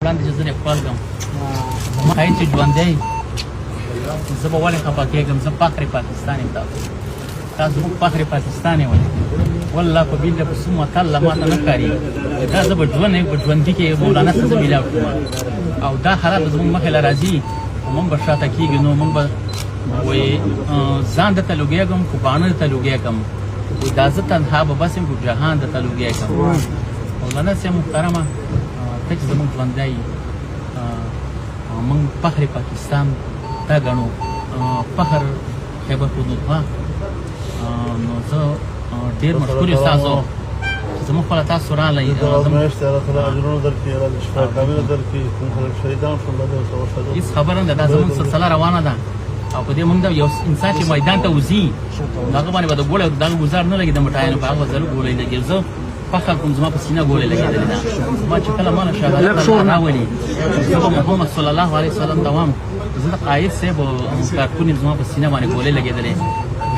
وړاندې چې زه خپل کوم ما هیڅ ژوندې زه به ولې خفه کېږم زه فخر پاکستان یم تاسو موږ فخر پاکستان یې ولې والله په بیل په سمه تعالی ماته نه کاري دا زه به ژوند په ژوندي کې مولانا څه زه میلاو کړم او دا حالات زموږ مخې له راځي موږ به شاته کېږو نو موږ به وایي ځان درته لوګېږم خو باڼه درته لوګېږم دا زه تنها به بس یم خو جهان درته لوګېږم مولانا صاحب محترمه ته چې زموږ ژوندی موږ فخر پاکستان ته ګڼو فخر خیبر پختونخوا نو زه ډېر مشکور یم ستاسو چې زموږ خپله تاسو راغلی میاشتې الله تعالی اجرونه درکړي الله دې شفا کامله درکړي کوم خلک شهیدان شول الله دې ورسره وشهدو هېڅ خبره نه ده دا زموږ سلسله روانه ده او په دې موږ د یو انسان چې میدان ته وځي هغه باندې به د ګوړې دغه ګزار نه لګي د مټایانو په هغه ځل ګولۍ لګي زه فخر کوم زما په سینه ګولۍ لګېدلې ده ما چې کله ماله شهادت راولي زه به محمد صلی الله علیه وسلم دوام زه د قاید صاحب کارکون یم زما په سینه باندې ګولۍ لګېدلې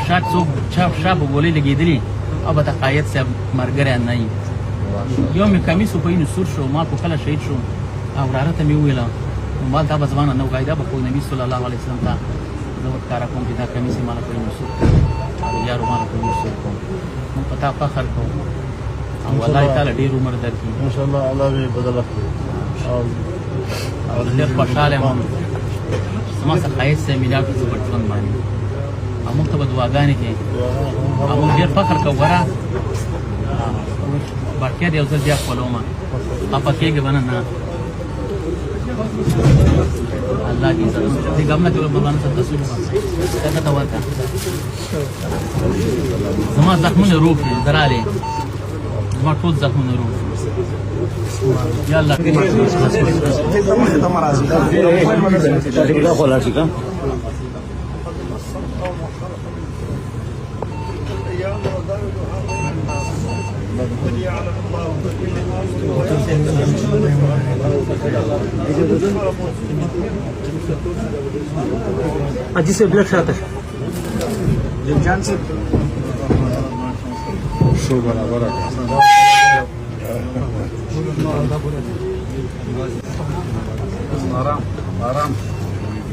شاید څوک شا په ګولۍ لګېدلي او به د قاید صاحب ملګری نه وي یو مې کمیس په وینو سور شو ما په کله شهید شو او وراره ته مې وویله ما دا به زما نه وایي دا به خو نبي صلی الله علیه وسلم ته زه ورښکاره کوم چې دا کمیس یې ماله په وینو سور او یارو ماله په وینو سور کوم موږ په تا فخر کوو او الله تعالی ډېر عمر درکړي انشاءالله الله به بدله کړي او ډېر خوشحاله یم زما څخه ښایست صاحب میلاو کړي زه په ژوند باندې او موږ ته به دعاګانې کوي او موږ ډېر فخر کوو ګوره باقیات یو ځل بیا خپلومه خفه کېږې به نه الله دې عزت دې ګمنه کې مولانا صاحب تصویر څنګه ته ورته زما زخمونه روغ دي درالې زما ټول زخمونه روغ یا الله अजी से blood shot है जान से شو برابر آرام آرام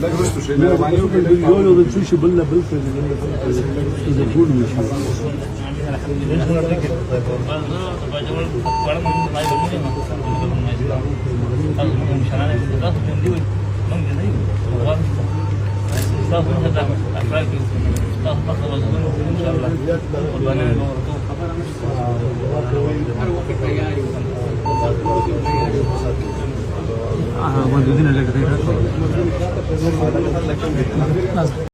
لږ وروسته شئ مهرباني وکړئ یو یو د څه شي بل نه بل څه د ټول وشي हाँ